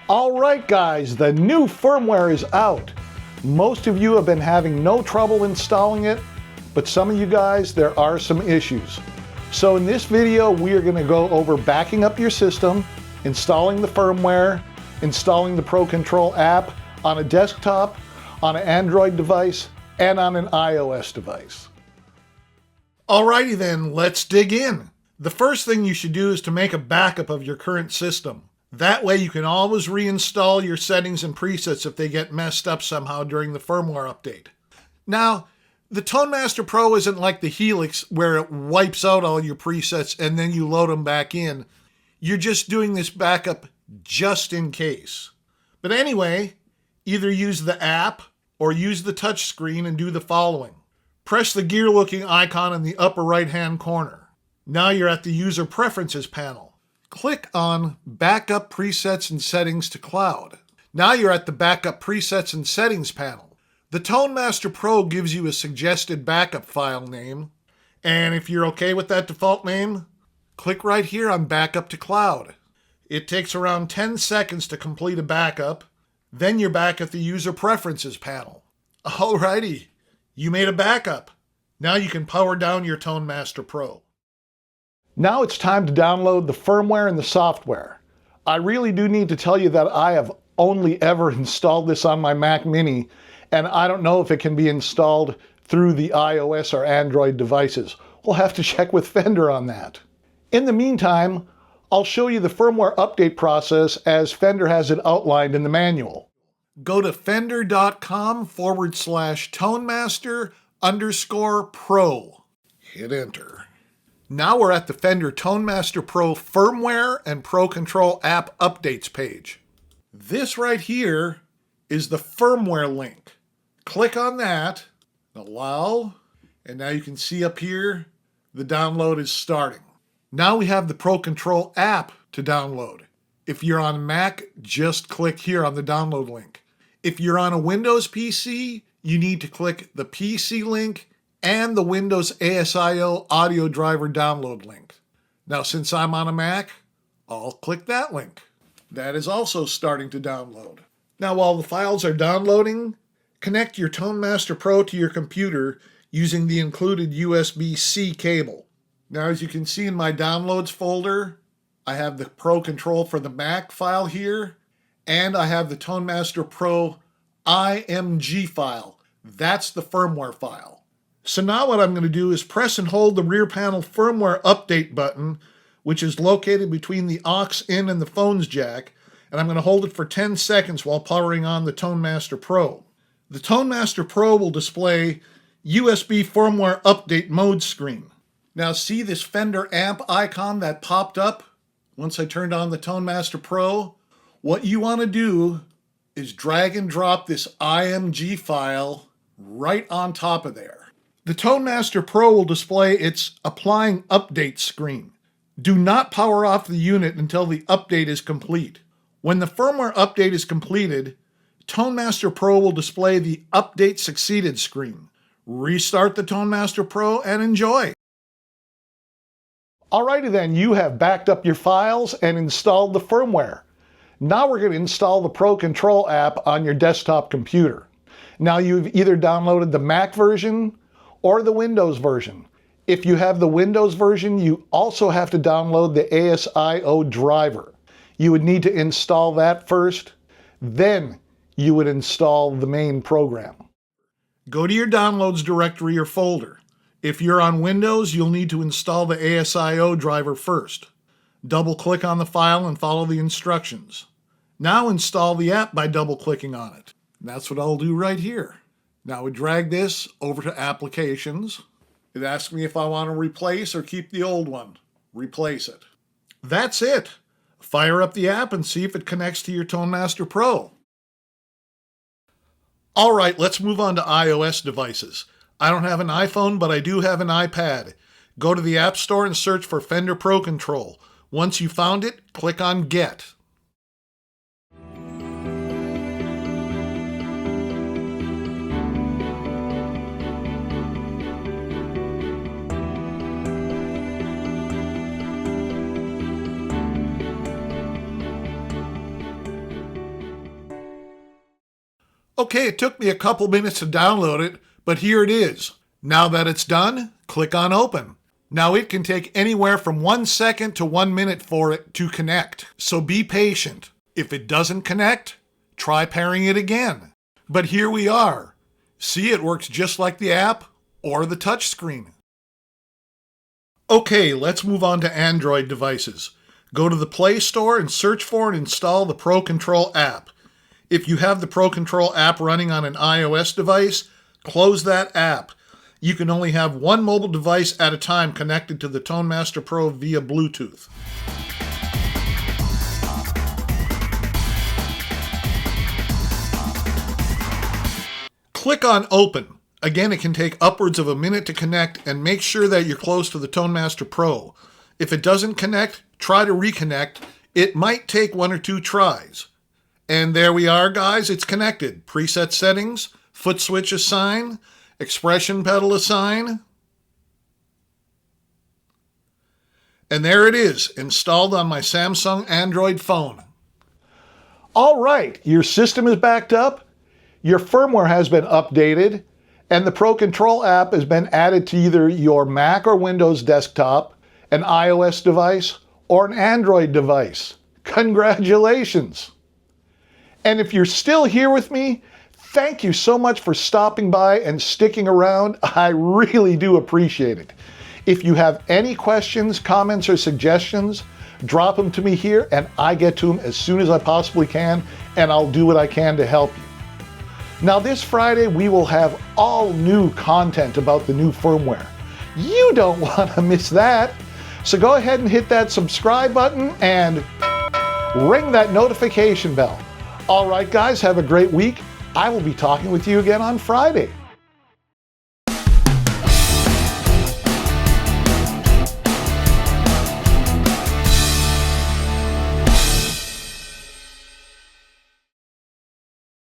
All right, guys, the new firmware is out. Most of you have been having no trouble installing it, but some of you guys, there are some issues. So in this video, we are going to go over backing up your system, installing the firmware, installing the Pro Control app on a desktop, on an Android device, and on an iOS device. Alrighty then, let's dig in. The first thing you should do is to make a backup of your current system. That way you can always reinstall your settings and presets if they get messed up somehow during the firmware update. Now, the Tone Master Pro isn't like the Helix where it wipes out all your presets and then you load them back in. You're just doing this backup just in case. But anyway, either use the app or use the touch screen and do the following. Press the gear-looking icon in the upper right-hand corner. Now you're at the User Preferences panel. Click on Backup Presets and Settings to Cloud. Now you're at the Backup Presets and Settings panel. The Tone Master Pro gives you a suggested backup file name, and if you're okay with that default name, click right here on Backup to Cloud. It takes around 10 seconds to complete a backup, then you're back at the User Preferences panel. Alrighty, you made a backup. Now you can power down your Tone Master Pro. Now it's time to download the firmware and the software. I really do need to tell you that I have only ever installed this on my Mac Mini, and I don't know if it can be installed through the iOS or Android devices. We'll have to check with Fender on that. In the meantime, I'll show you the firmware update process as Fender has it outlined in the manual. Go to fender.com/tonemaster_pro. Hit enter. Now we're at the Fender Tone Master Pro Firmware and Pro Control app updates page. This right here is the firmware link. Click on that, allow, and now you can see up here the download is starting. Now we have the Pro Control app to download. If you're on Mac, just click here on the download link. If you're on a Windows PC, you need to click the PC link and the Windows ASIO audio driver download link. Now, since I'm on a Mac, I'll click that link. That is also starting to download. Now, while the files are downloading, connect your Tone Master Pro to your computer using the included USB-C cable. Now, as you can see in my downloads folder, I have the Pro Control for the Mac file here, and I have the Tone Master Pro IMG file. That's the firmware file. So now what I'm going to do is press and hold the rear panel firmware update button, which is located between the aux in and the phone's jack, and I'm going to hold it for 10 seconds while powering on the Tone Master Pro. The Tone Master Pro will display USB firmware update mode screen. Now see this Fender amp icon that popped up once I turned on the Tone Master Pro? What you want to do is drag and drop this IMG file right on top of there. The Tone Master Pro will display its Applying Update screen. Do not power off the unit until the update is complete. When the firmware update is completed, Tone Master Pro will display the Update Succeeded screen. Restart the Tone Master Pro and enjoy. Alrighty then, you have backed up your files and installed the firmware. Now we're going to install the Pro Control app on your desktop computer. Now you've either downloaded the Mac version or the Windows version. If you have the Windows version, you also have to download the ASIO driver. You would need to install that first, then you would install the main program. Go to your downloads directory or folder. If you're on Windows, you'll need to install the ASIO driver first. Double-click on the file and follow the instructions. Now install the app by double-clicking on it. And that's what I'll do right here. Now we drag this over to Applications. It asks me if I want to replace or keep the old one. Replace it. That's it. Fire up the app and see if it connects to your Tone Master Pro. All right, let's move on to iOS devices. I don't have an iPhone, but I do have an iPad. Go to the App Store and search for Fender Pro Control. Once you found it, click on Get. Okay, it took me a couple minutes to download it, but here it is. Now that it's done, click on Open. Now it can take anywhere from 1 second to 1 minute for it to connect, so be patient. If it doesn't connect, try pairing it again. But here we are. See, it works just like the app or the touchscreen. Okay, let's move on to Android devices. Go to the Play Store and search for and install the Pro Control app. If you have the Pro Control app running on an iOS device, close that app. You can only have one mobile device at a time connected to the Tone Master Pro via Bluetooth. Click on Open. Again, it can take upwards of a minute to connect, and make sure that you're close to the Tone Master Pro. If it doesn't connect, try to reconnect. It might take 1 or 2 tries. And there we are, guys. It's connected. Preset settings, foot switch assign, expression pedal assign. And there it is, installed on my Samsung Android phone. All right, your system is backed up, your firmware has been updated, and the Pro Control app has been added to either your Mac or Windows desktop, an iOS device, or an Android device. Congratulations! And if you're still here with me, thank you so much for stopping by and sticking around. I really do appreciate it. If you have any questions, comments, or suggestions, drop them to me here and I get to them as soon as I possibly can, and I'll do what I can to help you. Now this Friday, we will have all new content about the new firmware. You don't want to miss that. So go ahead and hit that subscribe button and ring that notification bell. All right, guys, have a great week. I will be talking with you again on Friday.